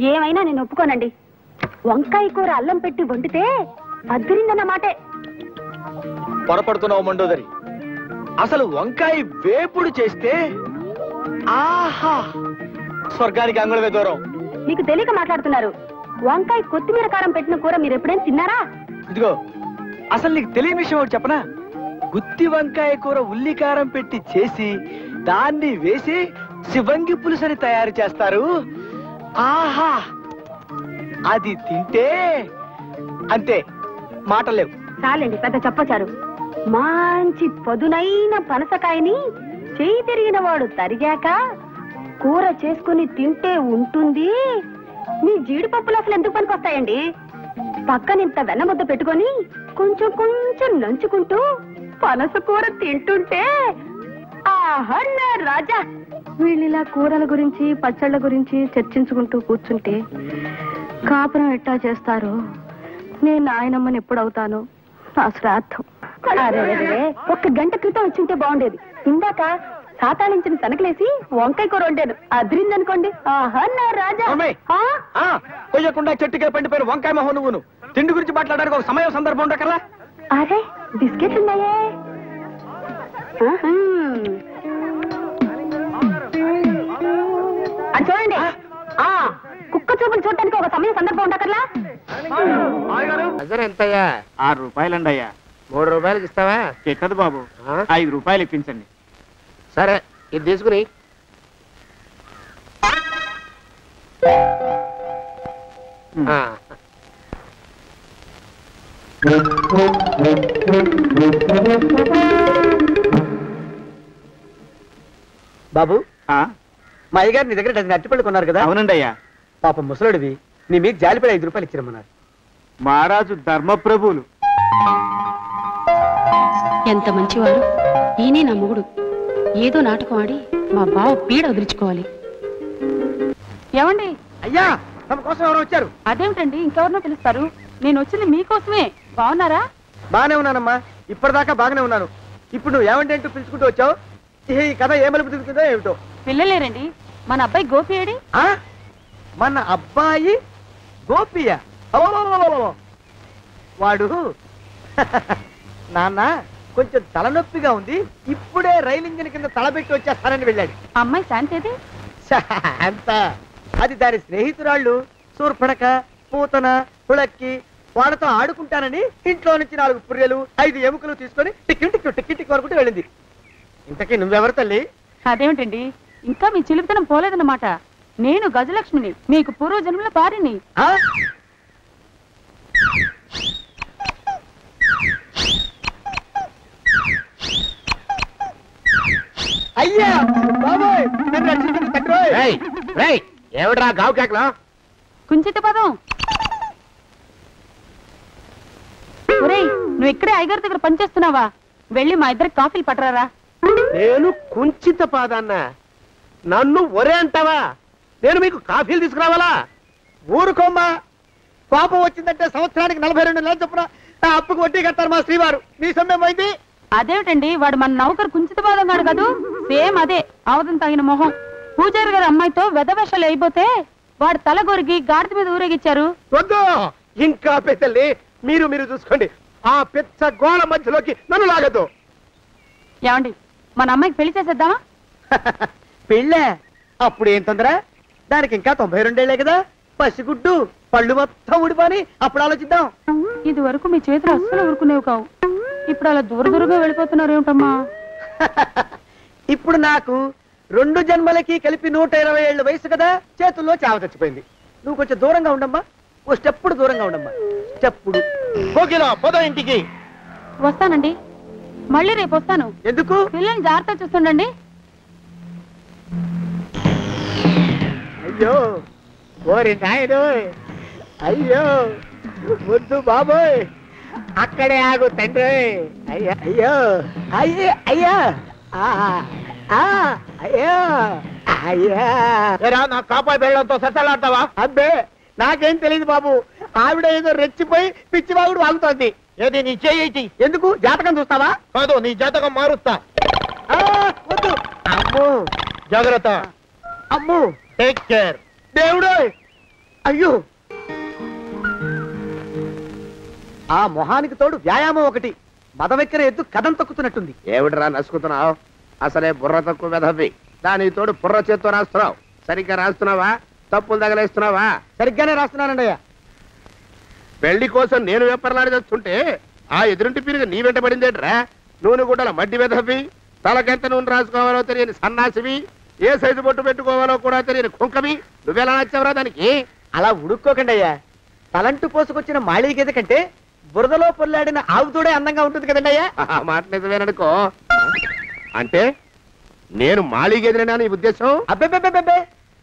ఏమైనా నేను ఒప్పుకోనండి. వంకాయ కూర అల్లం పెట్టి వండితే అద్దరిందన్న మాటే. పొరపడుతున్నావు మండోదరి. అసలు వంకాయ వేపుడు చేస్తే ఆహా, స్వర్గానికి అంగుళమే దూరం. మీకు తెలియక మాట్లాడుతున్నారు. వంకాయ కొత్తిమీర కారం పెట్టిన కూర మీరు ఎప్పుడైనా తిన్నారా? ఇదిగో, అసలు నీకు తెలియని విషయం ఒకటి చెప్పనా? గుత్తి వంకాయ కూర ఉల్లి కారం పెట్టి చేసి దాన్ని వేసి శివంగి పులుసని తయారు చేస్తారు. ఆహా, అది తింటే అంతే, మాటలేవు. చాలండి, పెద్ద చెప్పచారు. మంచి పదునైన పనసకాయని చేయి తిరిగిన వాడు తరిగాక కూర చేసుకుని తింటే ఉంటుంది. మీ జీడిపప్పులు అసలు ఎందుకు పనికొస్తాయండి? పక్కనింత వెన్నముద్ద పెట్టుకొని కొంచెం కొంచెం నంచుకుంటూ పనస కూర తింటుంటే ఆహా రాజా. వీళ్ళిలా కూరల గురించి పచ్చళ్ళ గురించి చర్చించుకుంటూ కూర్చుంటే కాపురం ఎట్టా చేస్తారు? నేను నాయనమ్మని ఎప్పుడవుతాను? నా శ్రాద్ధం. ఒక్క గంట క్రితం వచ్చింటే బాగుండేది. ఇందాక సాతాళించిన తనకలేసి వంకాయ కూర వండాను, అదిరిందనుకోండి. ఆహా నా రాజా. కొయ్యకుండా చెట్టుకే పండిపోయిన వంకాయ మొహం నువ్వును. తిండి గురించి మాట్లాడడానికి ఒక సమయం సందర్భం ఉండకరా? అరే బిస్కెట్లు ఉన్నాయే. అది చూడండి, కుక్క చూపులు చూడటానికి ఒక సమయం సందర్భం ఉండకర్లా? ఎంతయ్యా? 6 రూపాయలండి అయ్యా. 3 రూపాయలకి ఇస్తావా? ఎక్కదు బాబు, 5 రూపాయలు ఇప్పించండి. సరే, ఇది తీసుకుని. బాబు, మా అయ్యగారు నీ దగ్గర 10 అరటిపళ్ళు కొన్నారు కదా? అవునండి అయ్యా. పాప ముసలుడివి, నీ మీకు జాలిపడి 5 రూపాయలు ఇచ్చిరమ్మన్నారు. మహారాజు ధర్మప్రభువులు. ఎంత మంచివారు. ఈయనే నా మొగుడు. ఏదో నాటకం ఆడి మా బావ పీడ వదిలించుకోవాలి. ఏమండి? అయ్యా, తమ కోసం ఎవరు వచ్చారు? అదేమిటండి, ఇంకెవరినో పిలుస్తారు? నేను వచ్చింది మీకోసమే. బాగున్నారా? బాగానే ఉన్నానమ్మా, ఇప్పటిదాకా బాగానే ఉన్నాను. ఇప్పుడు నువ్వు ఏమంటే అంటూ పిలుచుకుంటూ వచ్చావు? ఈ కథ ఏ మలుపు తిరుగుతుందో ఏమిటో. పిల్లలేరండి. మన అబ్బాయి గోపి ఏడి? మన అబ్బాయి గోపియా? వాడు నాన్న కొంచెం తలనొప్పిగా ఉంది, ఇప్పుడే రైలు ఇంజిన్ కింద తలబెట్టి వచ్చేస్తానని వెళ్ళాడు. అమ్మాయి శాంతేది? శాంత అది దాని స్నేహితురాళ్ళు సూర్పడక, పూతన, పుళక్కి. వాళ్ళతో ఆడుకుంటానని ఇంట్లో నుంచి 4 పుర్రెలు 5 ఎముకలు తీసుకొని టిక్కి టిక్కి టిక్కి టిక్కి వరకు వెళ్ళింది. ఇంతకీ నువ్వెవరు తల్లి? అదేమిటండి, ఇంకా మీ చిలుపుతనం పోలేదన్నమాట. నేను గజలక్ష్మిని, మీకు పూర్వజన్మల భార్యని. అయ్యా బాబోయ్, ఏమిట్రా గావు కేకలో? కుంచిత పదం. ఒరేయ్, నువ్వు ఇక్కడే అయ్యగారి దగ్గర పనిచేస్తున్నావా? వెళ్ళి మా ఇద్దరికి కాఫీలు పట్టరారా. నేను కుంచిత పాదాన్న, నన్ను ఒరే అంటావా? నేను మీకు కాఫీలు తీసుకురావాలా? ఊరుకోమ్మా, కోపం వచ్చిందంటే సంవత్సరానికి 42 నెలలు చొప్పున అప్పుకు వడ్డీ కట్టారు మా శ్రీవారు. నీ సొమ్మేం పోయింది? అదేమిటండి, వాడు మన నౌకరు కుంచిత పాదం కాడు కదూ? సేమ్ అదే, అవధం తగిన మొహం. పూజారి గారి అమ్మాయితో వెధవేషాలు అయిపోతే వాడు తల గొరిగి గాడిద మీద ఊరేగిచ్చారు. వద్దు, ఇంకా పెద్దల్ని మీరు చూసుకోండి. ఆ పెద్ద గోళ మధ్యలోకి నన్ను లాగద్దు. ఏమండి, మన అమ్మాయికి పెళ్లి చేసేద్దామా? పెళ్ళే? అప్పుడు ఏం తొందర? దానికి ఇంకా 92 కదా. పసిగుడ్డు పళ్ళు మొత్తం ఊడిపోని అప్పుడు ఆలోచిద్దాం. ఇది వరకు మీ చేతులు అస్సలు ఊరుకునేవి కావు. ఇప్పుడు అలా దూరంగా వెళ్ళిపోతున్నారు ఏమిటమ్మా? ఇప్పుడు నాకు 2 జన్మలకి కలిపి 120 ఏళ్ళ వయసు కదా, చేతుల్లో చావ చచ్చిపోయింది. నువ్వు కొంచెం దూరంగా ఉండమ్మా, ఓ స్టెప్పుడు దూరంగా ఉండమ్మా. స్టెప్పుడు పోదా ఇంటికి. వస్తానండి, మళ్ళీ రేపు వస్తాను. ఎందుకు? పిల్లల్ని జాగ్రత్త చూస్తుండండి. అయ్యో ఓరి నాయుడు, అయ్యో వద్దు బాబోయ్, అక్కడే ఆగు తండ్రి. అయ్యా అయ్యో అయ్యో అయ్యా అయ్యో అయ్యా. నా కాపాయి బెళ్ళంతో ససలాడతావా? అబ్బే, నాకేం తెలియదు బాబు. ఆవిడ ఏదో రెచ్చిపోయి పిచ్చివాగుడు వాగుతోంది. ఏది నీ చేయి? ఎందుకు? జాతకం చూస్తావా? కాదు, నీ జాతకం మారుస్తా. వద్దు. అమ్మో, జాగ్రత్త. అమ్మో, టేక్ కేర్. దేవుడు అయ్యో, ఆ మొహానికి తోడు వ్యాయామం ఒకటి, మదవెక్కర ఎద్దు కథం తొక్కుతున్నట్టుంది. ఏమిటిరా నసుకుతున్నావు? అసలే బుర్ర తక్కువ వెధవి, దాని తోడు బుర్ర చేత్తో రాస్తున్నావు. సరిగ్గా రాస్తున్నావా? తప్పులు తగలేస్తున్నావా? సరిగ్గానే రాస్తున్నానండయ్యా. పెళ్లి కోసం నేను వెప్పర్లాడి చేస్తుంటే ఆ ఎదురింటి పీరుగా నీ వెంట పడిందేట్రా? నూనె గుడ్డల మడ్డి వెధవి, తలకెంత నూనె రాసుకోవాలో తెలియని సన్నాసివి, ఏ సైజు బొట్టు పెట్టుకోవాలో కూడా తెలియని కుంకమి, నువ్వెలా నచ్చావురా దానికి? అలా ఉడుక్కోకండి అయ్యా. తలంటు పోసుకొచ్చిన మాళీ గేదె కంటే బురదలో పొల్లాడిన ఆవుతోడే అందంగా ఉంటుంది కదండి అయ్యా. ఆ మాట నిజమేననుకో. అంటే నేను మాళీగెదిరినా నీ ఉద్దేశం? అబ్బెబ్బెబ్బెబ్బే,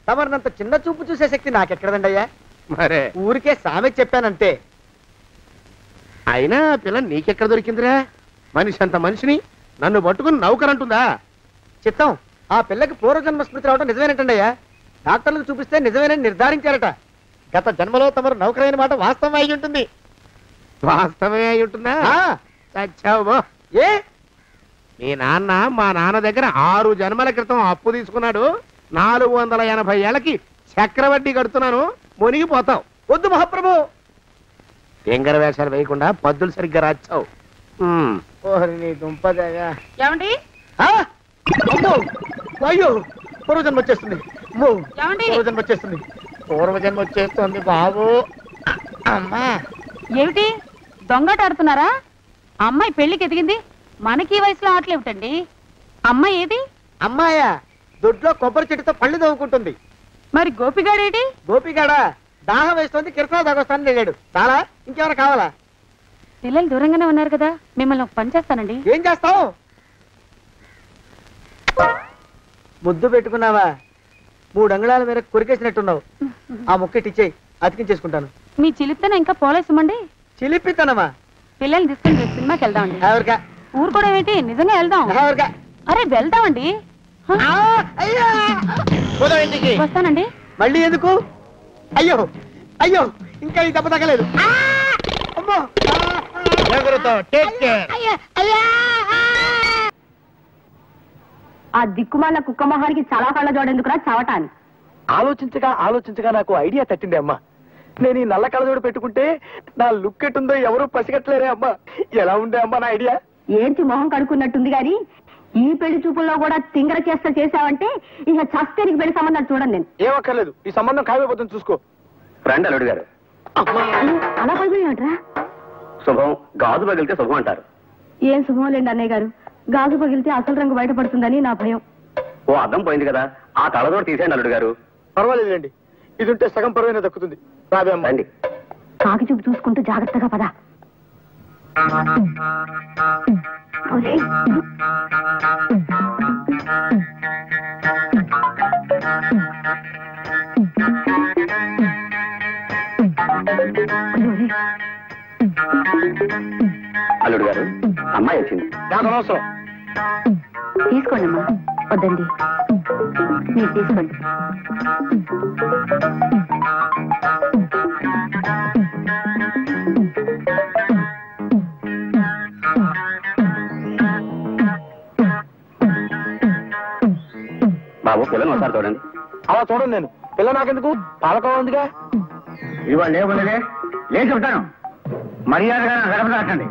తమరినంత చిన్న చూపు చూసే శక్తి నాకెక్కడదండి అయ్యా. మరే ఊరికే సామె చెప్పానంతే. అయినా పిల్ల నీకెక్కడ దొరికిందిరా? మనిషి అంత మనిషిని నన్ను పట్టుకుని నౌకరంటుందా? చిత్తం, ఆ పిల్లకి పూర్వజన్మ స్మృతి రావడం నిజమేనటండి అయ్యా. డాక్టర్లకు చూపిస్తే నిజమేనని నిర్ధారించారట. గత జన్మలో తమరు నౌకరైన మాట వాస్తవం అయి ఉంటుంది. వాస్తవమే అయి ఉంటుందా? చచ్చావు. ఏ, మీ నాన్న మా నాన్న దగ్గర 6 జన్మల క్రితం అప్పు తీసుకున్నాడు. 480 ఏళ్ళకి చక్రవడ్డీ కడుతున్నాను, మునిగిపోతావు. వద్దు మహాప్రభు. ఎంగర వేషాలు వేయకుండా పద్దులు సరిగ్గా రాచావు. నీ దుంపదగా. ఏమండి అమ్మో, అయ్యో, పూర్వజన్మ వచ్చేస్తుంది. అమ్మో, ఏమండి? పూర్వజన్మ వచ్చేస్తుంది. పూర్వజన్మ వచ్చేస్తుంది బాబు. అమ్మా, ఏమిటి దొంగట ఆడుతున్నారా? అమ్మాయి పెళ్లికి ఎదిగింది, మనకి ఈ వయసులో ఆటలేమిటండి? అమ్మాయి ఏది? అమ్మాయా దొడ్లో కొబ్బరి చెట్టుతో పళ్ళు తవ్వుకుంటుంది. మరి గోపిగాడేటి? గోపిగాడ దాహం వేస్తుంది, కిరసా తాగొస్తానని వెళ్ళాడు. చాలా, ఇంకెవరు కావాలా? పిల్లలు దూరంగానే ఉన్నారు కదా, మిమ్మల్ని ఒక పని చేస్తానండి. ఏం చేస్తావు? ముద్దు పెట్టుకున్నావా? 3 అంగుళాల మేర కొరికేసినట్టున్నావు. ఆ ముక్కటిచ్చేయి, అతికించేసుకుంటాను. మీ చిలిపితేనే ఇంకా పోలేసమండి. చిలిపితనమా? పిల్లల్ని తీసుకుని రేపు సినిమాకి వెళ్దామండి. ఎవరికా? ఊరు కూడా ఏంటి, నిజంగా వెళ్దాం. ఎవరికా? అరే వెళ్దామండి. ఇంటికి వస్తానండి. మళ్ళీ ఎందుకు? అయ్యో అయ్యో, ఇంకా ఈ దెబ్బ తగ్గలేదు. అమ్మో, ఆ దిక్కుమాల కుక్క మొహానికి చాలా కళ్ళ జోడెందుకురా చవటాన్ని. ఆలోచించగా ఆలోచించగా నాకు ఐడియా తట్టింది అమ్మా. నేను ఈ నల్ల కళ్ళజోడు పెట్టుకుంటే నా లుక్ ఎట్టుందో ఎవరూ పసిగట్టలేరే అమ్మా. ఎలా ఉండే అమ్మా నా ఐడియా? ఏంటి మొహం కడుక్కున్నట్టుంది గాని ఈ పెళ్లి చూపుల్లో కూడా తింగర చేసావంటే ఇక చస్తేనికి పెళ్లి సంబంధాలు చూడండి. నేను ఏమక్కర్లేదు, ఈ సంబంధం ఖాయమైపోతుంది చూసుకో. రండి అల్లుడు గారు. అలా పగిలినట్రా? శుభం, గాజు పగిలితే శుభం అంటారు. ఏం శుభం లేండి అన్నయ్య గారు. గాజు పగిలితే అసలు రంగు బయటపడుతుందని నా భయం. ఓ అద్దం పోయింది కదా, ఆ కళ్ళజోడు తీసేయండి అల్లుడు గారు. పర్వాలేదులేండి, ఇది ఉంటే సగం పరువైనా దక్కుతుంది. రాబే అమ్మా. రండి. కాకి చూపు చూసుకుంటూ జాగ్రత్తగా పద. అల్లుడు గారు, అమ్మాయి వచ్చింది. నాకు అనవసరం. తీసుకోండి అమ్మా. వద్దండి, మీరు తీసుకోండి. బాబు పిల్లలు ఒకసారి చూడండి. అలా చూడండి, నేను పిల్ల నాకెందుకు, పాలకోవ ఉందిగా. ఇవాళ లేవలేదే, లేచి ఉంటాను. మర్యాదగా గడప దాటండి.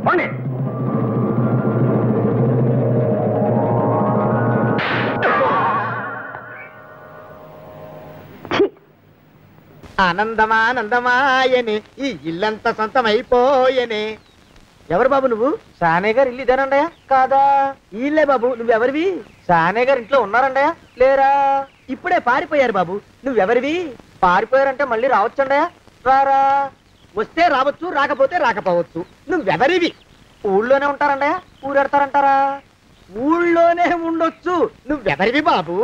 పోండి. ఆనందమానందమాయని ఈ ఇల్లంతా సొంతమైపోయనే. ఎవరు బాబు నువ్వు? సానే గారు ఇల్లు ఇదేనండయా? కాదా? ఇల్లే బాబు. నువ్వెవరివి? సానే గారు ఇంట్లో ఉన్నారండయా? లేరా? ఇప్పుడే పారిపోయారు బాబు. నువ్వెవరివి? పారిపోయారంటే మళ్ళీ రావచ్చండయా? రారా? వస్తే రావచ్చు, రాకపోతే రాకపోవచ్చు. నువ్వెవరివి? ఊళ్ళోనే ఉంటారండయా? ఊరెడతారంటారా? ఊళ్ళోనే ఉండొచ్చు. నువ్వెవరివి బాబు?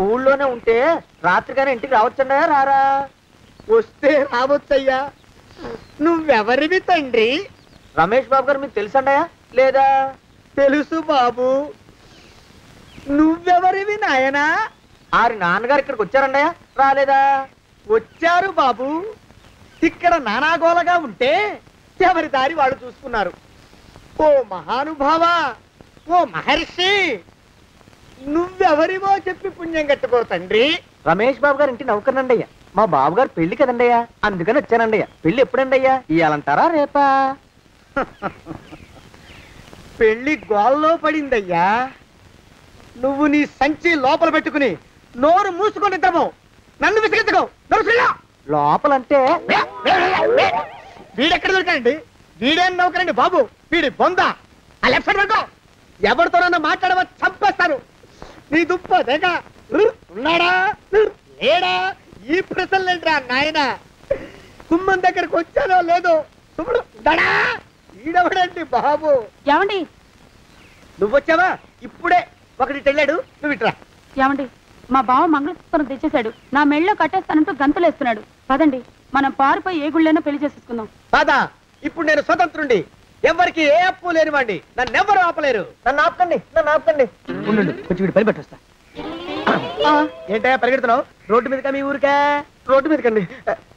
ఊళ్ళోనే ఉంటే రాత్రిగానే ఇంటికి రావచ్చండయా? రారా? వస్తే రావచ్చయ్యా. నువ్వెవరివి తండ్రి? రమేష్ బాబు గారు మీకు తెలుసండయా? లేదా? తెలుసు బాబు. నువ్వెవరివి నాయనా? ఆరి నాన్నగారు ఇక్కడికి వచ్చారండయా? రాలేదా? వచ్చారు బాబు. ఇక్కడ నానాగోలగా ఉంటే ఎవరి దారి వాళ్ళు చూసుకున్నారు. ఓ మహానుభావా, ఓ మహర్షి, నువ్వెవరివో చెప్పి పుణ్యం కట్టుకో తండ్రి. రమేష్ బాబు గారు ఇంటి నౌకర్నండయ్యా. మా బాబుగారు పెళ్లి కదండయ్యా, అందుకని వచ్చానండి. పెళ్లి ఎప్పుడండి? ఇయ్యాలంటారా రేపా? పెళ్లి గోల్లో పడిందయ్యా. నువ్వు నీ సంచి లోపల పెట్టుకుని నోరు మూసుకొని నిద్రపో. నన్ను విసిగించుకో. లోపలంటే వీడెక్కడ దొరికానండి? వీడేం నౌకరండి బాబు, వీడి బొందా. ఆ లెఫ్ట్ సైడ్ పడుకో. ఎవరితోనన్నా మాట్లాడవా చంపేస్తాను. నీ దుప్ప దేక ఉన్నాడా లేడా ఈ ప్రశ్నలేంట్రా నాయన. కుమ్మం దగ్గరకు వచ్చానో లేదో చూడు. దడా ఈడవడండి బాబు. ఏమండి నువ్వొచ్చావా? ఇప్పుడే ఒకటి వెళ్ళాడు, నువ్వు ఇట్రా. ఏమండి, మా బావ మంగళసూత్రం తెచ్చేశాడు. నా మెళ్ళో కట్టేస్తానంటూ గంతులేస్తున్నాడు. పదండి, మనం పారిపోయి ఏ గుళ్ళైనా పెళ్లి చేసేసుకుందాం. కాదా? ఇప్పుడు నేను స్వతంత్రుండి, ఎవరికి ఏ అప్పు లేనివాడిని. నన్ను ఎవరు ఆపలేరు. నన్ను ఆపకండి, నన్ను ఆపకండి. ఉండు, కొంచెం వీడి పని పెట్టొస్తా. ఏంటా పరిగెడుతున్నావు? రోడ్డు మీదకా మీ ఊరికా? రోడ్డు మీదకండి.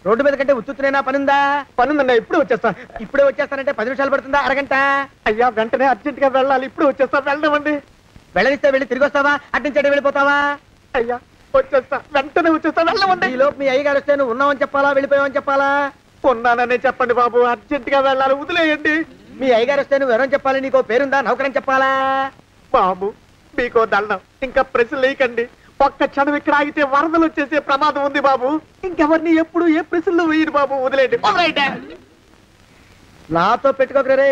రోడ్డు మీద కంటే ఉత్తునేనా? పనుందా? పనుందన్నా, ఇప్పుడే వచ్చేస్తా. ఇప్పుడే వచ్చేస్తానంటే 10 నిమిషాలు పడుతుందా? అరగంట? అయ్యా వెంటనే అర్జెంట్ గా వెళ్ళాలి. ఇప్పుడు వచ్చేస్తా. వెళ్ళనివ్వండి. వెళ్ళనిస్తే వెళ్ళి తిరిగి వస్తావా? అట్నుంచి వెళ్ళిపోతావా? అయ్యా వచ్చేస్తా, వెంటనే వచ్చేస్తా. వెళ్ళమండి. ఈ లోపు మీ అయ్యగారు వస్తే నువ్వు ఉన్నావని చెప్పాలా, వెళ్ళిపోయావని చెప్పాలా? ఉన్నాననే చెప్పండి బాబు, అర్జెంట్ గా వెళ్ళాలి, వదిలేయండి. మీ అయ్యగారు వస్తే నువ్వు ఎవరని చెప్పాలి? నీకో పేరుందా? నౌకరని చెప్పాలా? బాబు మీకో దండం, ఇంకా ప్రశ్నలు వేయకండి. ఒక్క క్షణం ఇక్కడ ఆగితే వరదలు వచ్చేసే ప్రమాదం ఉంది బాబు. ఇంకెవరిని ఎప్పుడు ఏ ప్రశ్నలు వేయరు బాబు, వదిలేయండి. నాతో పెట్టుకోకరే,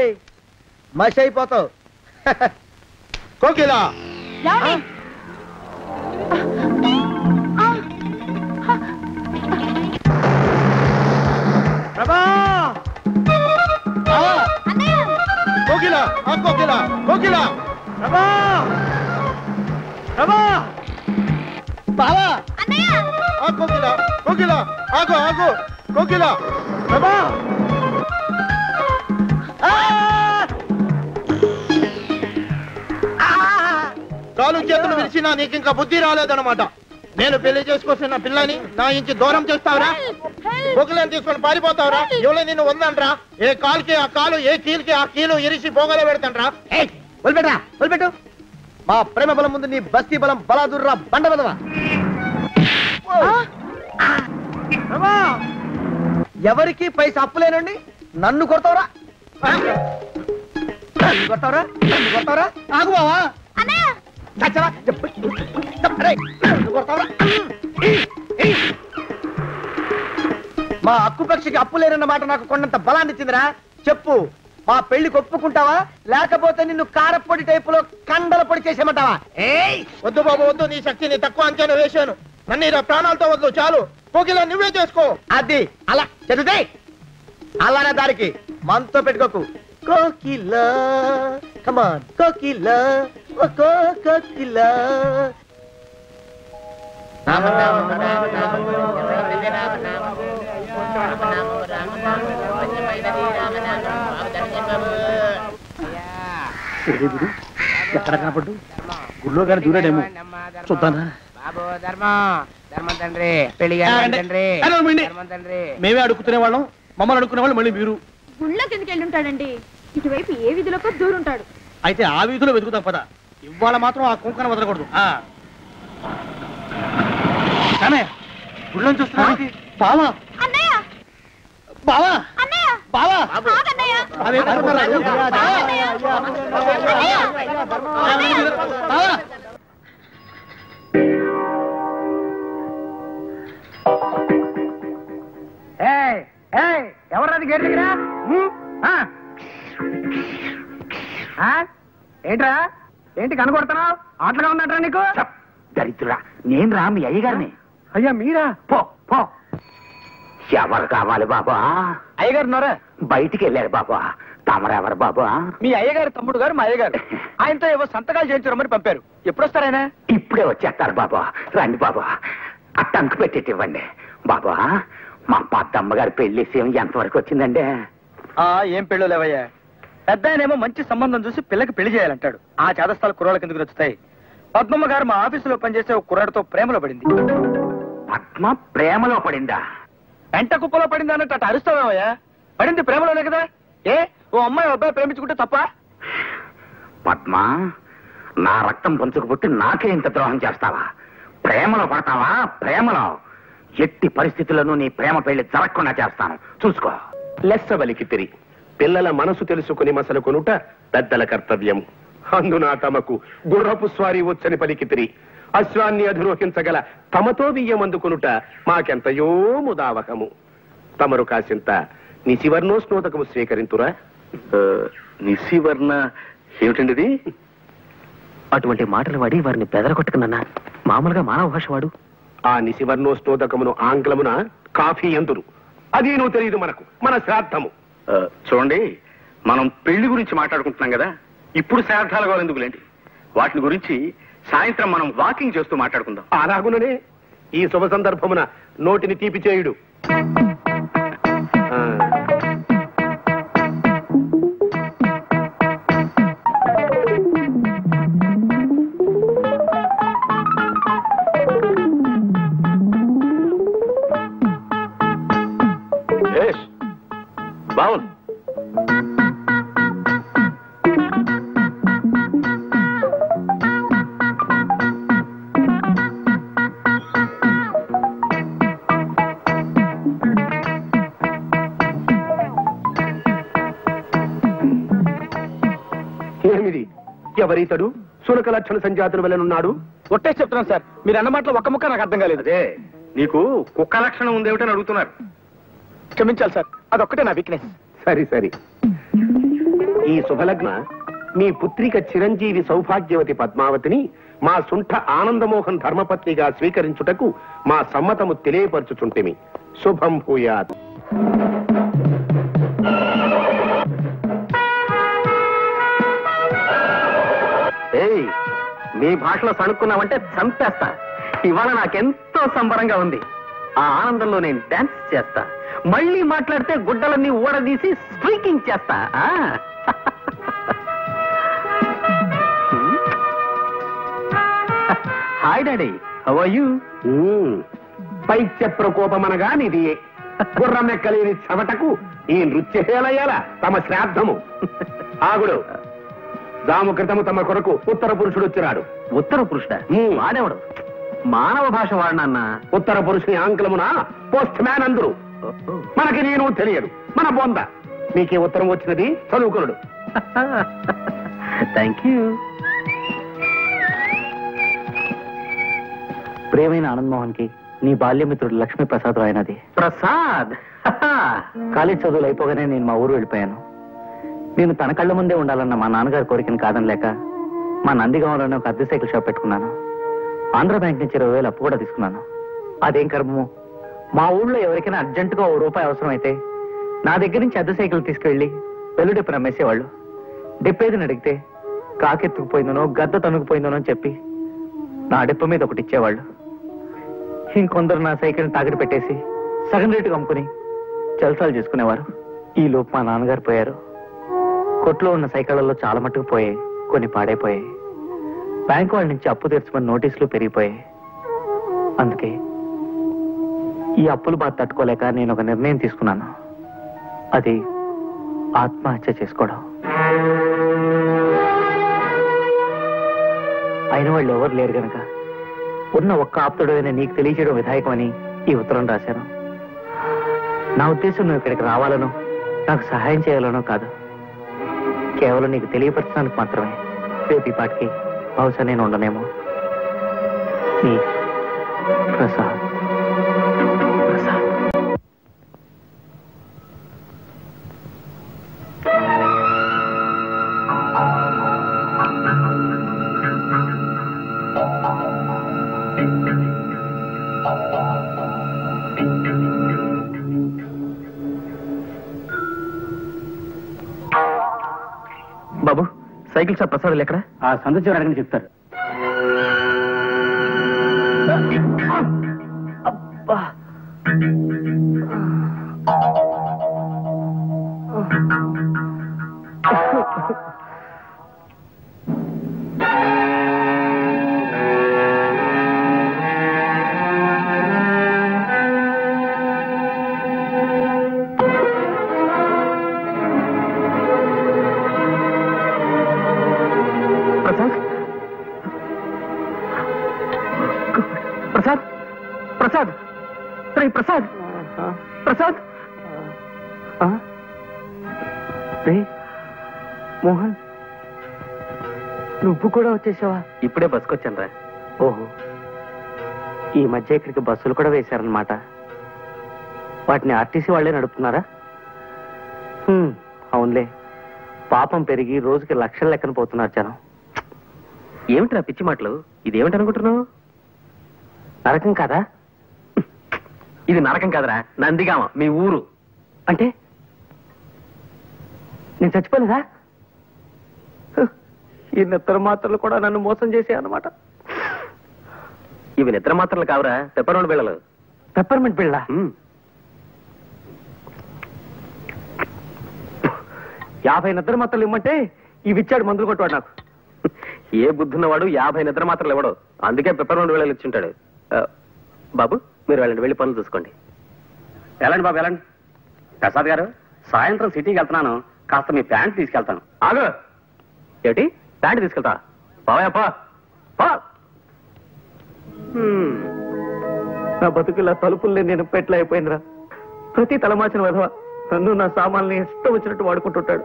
మషి అయిపోతావు. కోకిలా ప్రభా, కోకిలా కోకిలా కోకిలా ప్రభా, ప్రభా, బావా, కోకిలా కోకిలా ఆగు ఆగు కోకిలా ప్రభా. కాలు చేతులు విరిచినా నీకు ఇంకా బుద్ధి రాలేదన్నమాట. నేను పెళ్లి చేసుకొస్తున్న పిల్లని నా ఇంటి దూరం చేస్తావురా? బొగ్గులను తీసుకొని పారిపోతావురా? ఎవరో నిన్ను ఉందంట్రా? ఏ కాలుకి ఆ కాలు, ఏ కీలుకి ఆ కీలు ఇరిచి బొగలో పెడతాంట్రా? వదిలిపెట్టరా, వదిలిపెట్టు. మా ప్రేమ బలం ముందు నీ బస్తీ బలం బలాదుర్రా బండ బలవా. ఎవరికి పైసా అప్పులేనండి నన్ను కొడతావురా? కొడతావురా? కొడతావురా? ఆగు బావా. మా అక్కు పక్షికి అప్పు లేరన్న మాట నాకు కొండంత బలాన్ని ఇచ్చిందిరా. చెప్పు, మా పెళ్లికి ఒప్పుకుంటావా, లేకపోతే నిన్ను కారపొడి టైపులో కండల పొడి చేసేమంటావా? వద్దు బాబు వద్దు, నీ శక్తిని తక్కువ అంచనా వేశాను. నన్ను ఇలా ప్రాణాలతో వద్దు, చాలు. కోకిలా నువ్వే చేసుకో. అది అలా చదివితే అలానే దారికి మనతో పెట్టుకోకు. కోకిలా కమాన్ కోకిలా కోకిలా. ఎక్కడ కనపడ్డు? గుళ్ళో గాని దూరాడేమో, చూద్దానా? మేమే అడుగుతునే వాళ్ళం, మమ్మల్ని అడుక్కునే వాళ్ళు మళ్ళీ మీరు. గుళ్ళకి ఎందుకు వెళ్ళి ఉంటాడండి? ఇటువైపు ఏ వీధిలోకి దూరుంటాడు. అయితే ఆ వీధిలో వెతుకుతాం పద. ఇవాళ మాత్రం ఆ కుంకన వదలకూడదు. గుళ్ళని చూస్తున్నా బావా, బావా, బావా. ఎవరు గేట్ దగ్గర? ఏంట్రా, ఏంటి కనకొడుతున్నావు? ఆటలుగా ఉన్నట్రా నీకు? దరిద్రుడా, నేను రా మీ అయ్యగారిని. అయ్యా మీరా? పో పో. ఎవరు కావాలి బాబా? అయ్యగారు ఉన్నారా? బయటికి వెళ్ళారు బాబా. తమరెవరు బాబా? మీ అయ్యగారు తమ్ముడు గారు మా అయ్యగారు. ఆయనతో ఏవో సంతకాలు చేయించరమ్మని పంపారు. ఎప్పుడొస్తారాయన? ఇప్పుడే వచ్చేస్తారు బాబా. రండి బాబా, ఆ టంకు పెట్టేటి ఇవ్వండి బాబా. మా పెద్దమ్మగారి పెళ్లి విషయం ఎంతవరకు వచ్చిందండి? ఏం పెళ్ళో లేవయ్యా. పెద్ద ఆయనేమో మంచి సంబంధం చూసి పిల్లకి పెళ్లి చేయాలంటాడు. ఆ చేదస్థాలు కుర్రాళ్ళకి ఎందుకు నచ్చుతాయి? పద్మమ్మ గారు మా ఆఫీసులో పనిచేసే ఒక కుర్రాడితో ప్రేమలో పడింది. పద్మ ప్రేమలో పడిందా? వెంట కుప్పలో పడింది అన్నట్టు అటు అరుస్తావేమయ్యా. పడింది ప్రేమలోనే కదా. ఓ అమ్మాయి అబ్బాయి ప్రేమించుకుంటే తప్ప? పద్మ, నా రక్తం పంచుకు పుట్టి నాకే ఇంత ద్రోహం చేస్తావా? ప్రేమలో పడతావా? ప్రేమలో ఎట్టి పరిస్థితుల్లోనూ నీ ప్రేమ పెళ్లి జరగకుండా చేస్తాను, చూసుకో. లెస్సవలికి తిరిగి పిల్లల మనసు తెలుసుకుని మసలు కొనుట పెద్దల కర్తవ్యం. అందున తమకు గుర్రపు స్వారీ వచ్చని పలికితిరి. అశ్వాన్ని అధిరోహించగల తమతో బియ్యం అందుకునుట మాకెంతయో ముదావహము. తమరు కాసింత నిశివర్ణోస్నోదకము స్వీకరింతురా. నిశివర్ణ ఏమిటండి? అటువంటి మాటలు వాడి వారిని బెదరగొట్టుకున్నా. మామూలుగా మానవ భాష వాడు. ఆ నిశివర్ణోస్నోదకమును ఆంగ్లమున కాఫీ ఎందురు. అది నువ్వు తెలియదు మనకు, మన శ్రాద్ధము. చూడండి, మనం పెళ్లి గురించి మాట్లాడుకుంటున్నాం కదా, ఇప్పుడు శ్రాద్ధాల గోలు ఎందుకులేండి. వాటిని గురించి సాయంత్రం మనం వాకింగ్ చేస్తూ మాట్లాడుకుందాం. అలాగుననే ఈ శుభ సందర్భమున నోటిని తీపి చేయుడు. బావుంది. ఏమిది? ఎవరితడు? సునక లక్షణ సంజాతుల వలనున్నాడు. ఒట్టే చెప్తున్నాను సార్, మీరు అన్న మాటలో ఒక్క ముక్క నాకు అర్థం కాలేదు. అదే నీకు కుక్క లక్షణం ఉందేమిటని అడుగుతున్నారు. క్షమించాలి సార్, అదొక్కటే నా వీక్నెస్. సరి సరి. ఈ శుభలగ్న మీ పుత్రిక చిరంజీవి సౌభాగ్యవతి పద్మావతిని మా సుంఠ ఆనందమోహన్ ధర్మపత్నిగా స్వీకరించుటకు మా సమ్మతము తెలియపరచుచుంటిమి. శుభం భూయాత్. ఏయ్, మీ భాషలో సణుక్కున్నావంటే చంపేస్తా. ఇవాళ నాకెంతో సంబరంగా ఉంది. ఆ ఆనందంలో నేను డాన్స్ చేస్తా. మళ్ళీ మాట్లాడితే గుడ్డలన్నీ ఊడదీసి స్పీకింగ్ చేస్తా. Hi daddy, how are you? పైత్య ప్రకోపమనగా నిది. గుర్రమెక్కలేని చెమటకు ఈ నృత్యశేలయ్యాల తమ శ్రాద్ధము. ఆగుడు. దాము క్రితము తమ కొరకు ఉత్తర పురుషుడు వచ్చినాడు. ఉత్తర పురుషుడా? వాడేవాడు? మానవ భాష వాడినన్నా. ఉత్తర పురుషుని ఆంగ్లమున పోస్ట్ మ్యాన్ అందరు. మనకి నేను తెలియదు, మన బొంద. మీకే ఉత్తరం వచ్చినది చదువుకునుడు. Thank you. ప్రియమైన ఆనందమోహన్ కి నీ బాల్యమిత్రుడు లక్ష్మీ ప్రసాద్ రాయనది. ప్రసాద్, కాలేజ్ చదువులు అయిపోగానే నేను మా ఊరు వెళ్ళిపోయాను. నేను తన కళ్ళ ముందే ఉండాలన్న మా నాన్నగారి కోరికను కాదనలేక మా నందిగామలోనే ఒక అద్దె సైకిల్ షాప్ పెట్టుకున్నాను. ఆంధ్ర బ్యాంక్ నుంచి 20,000 అప్పు కూడా తీసుకున్నాను. అదేం కర్మము, మా ఊళ్ళో ఎవరికైనా అర్జెంటుగా ₹1 అవసరం అయితే నా దగ్గర నుంచి అద్దె సైకిల్ తీసుకెళ్లి వెల్లుడెప్పున అమ్మేసేవాళ్ళు. డిప్పేదిని అడిగితే కాకెత్తుకుపోయిందనో గద్ద తనుకుపోయిందనో అని చెప్పి నా డిప్ప మీద ఒకటి ఇచ్చేవాళ్ళు. ఇంకొందరు నా సైకిల్ని తాకట్టు పెట్టేసి సగం రేటుకు అమ్ముకుని జల్సాలు చేసుకునేవారు. ఈ లోపు మా నాన్నగారు పోయారు. కొట్లో ఉన్న సైకిళ్లలో చాలా మట్టుకు పోయాయి, కొన్ని పాడైపోయాయి. బ్యాంకు వాళ్ళ నుంచి అప్పు తీర్చమని నోటీసులు పెరిగిపోయాయి. అందుకే ఈ అప్పులు బాధ తట్టుకోలేక నేను ఒక నిర్ణయం తీసుకున్నాను. అది ఆత్మహత్య చేసుకోవడం. అయిన వాళ్ళు ఎవరు లేరు గనక ఉన్న ఒక్క ఆప్తుడైన నీకు తెలియచేయడం విధాయకమని ఈ ఉత్తరం రాశాను. నా ఉద్దేశం నువ్వు ఇక్కడికి రావాలనో నాకు సహాయం చేయాలనో కాదు, కేవలం నీకు తెలియపరచడానికి మాత్రమే. రేపు ఈ పాటికి బహుశా నేను ఉండనేమో. నీ ప్రసాద్. బాబు, సైకిల్ షాప్ ప్రసాద్ ఎక్కడ? ఆ సందు చివరి అడగని చెప్తారు. అబ్బా, ప్రసాద్, ప్రసాద్, ప్రసాద్ మోహన్, నువ్వు కూడా వచ్చేసావా? ఇప్పుడే బస్కొచ్చాను రా. ఓహో, ఈ మధ్య ఇక్కడికి బస్సులు కూడా వేశారనమాట. వాటిని ఆర్టీసీ వాళ్ళే నడుపుతున్నారా? అవునులే, పాపం పెరిగి రోజుకి లక్షల లెక్కన పోతున్నారు జనం. ఏమిట్రా పిచ్చి మాటలు? ఇదేమిటి అనుకుంటున్నావు? నరకం కాదా? ఇది నరకం కాదురా, నందిగామ, మీ ఊరు. అంటే నేను చచ్చిపోలేదా? ఈ నిద్ర మాత్రలు కూడా నన్ను మోసం చేసాయన్నమాట. ఇవి నిద్ర మాత్రలు కావురా, పెప్పరోళ్ళు బిళ్ళలు. పెప్పర్మెంట్ బిళ్ళ? 50 నిద్ర మాత్రలు ఇమ్మంటే ఇవి ఇచ్చాడు మందులు కొట్టువాడు నాకు. ఏ బుద్ధున్నవాడు 50 నిద్ర మాత్రలు ఇవ్వడు, అందుకే పెప్పరోళ్ళు బిళ్ళలు ఇచ్చుంటాడు. బాబు మీరు వెళ్ళండి, వెళ్ళి పనులు చూసుకోండి. వెళ్ళండి బాబు వెళ్ళండి. ప్రసాద్ గారు, సాయంత్రం సిటీకి వెళ్తున్నాను, కాస్త మీ ప్యాంట్ తీసుకెళ్తాను. ఆగు. ఏమిటి ప్యాంటు తీసుకెళ్తా? బావయ్య పో. నా బతుకులా తలుపుల్ని నేను పెట్ల అయిపోయిందిరా. ప్రతి తలమాచిన విధవ నన్ను నా సామాన్ని ఇష్టం వచ్చినట్టు వాడుకుంటుంటాడు.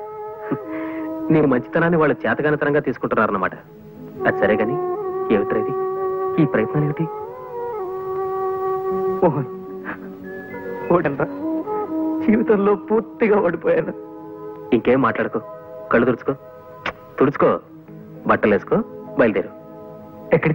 నేను మంచితనాన్ని వాళ్ళు చేతగానితనంగా తీసుకుంటున్నారన్నమాట. అది సరే గాని ఏమిట్రా ఇది, ఈ ప్రయత్నం ఏమిటి? మోహన్, ఓడనరా, జీవితంలో పూర్తిగా ఓడిపోయాను. ఇంకేం మాట్లాడుకో, కళ్ళు తుడుచుకో, బట్టలు వేసుకో, బయలుదేరు. ఎక్కడికి?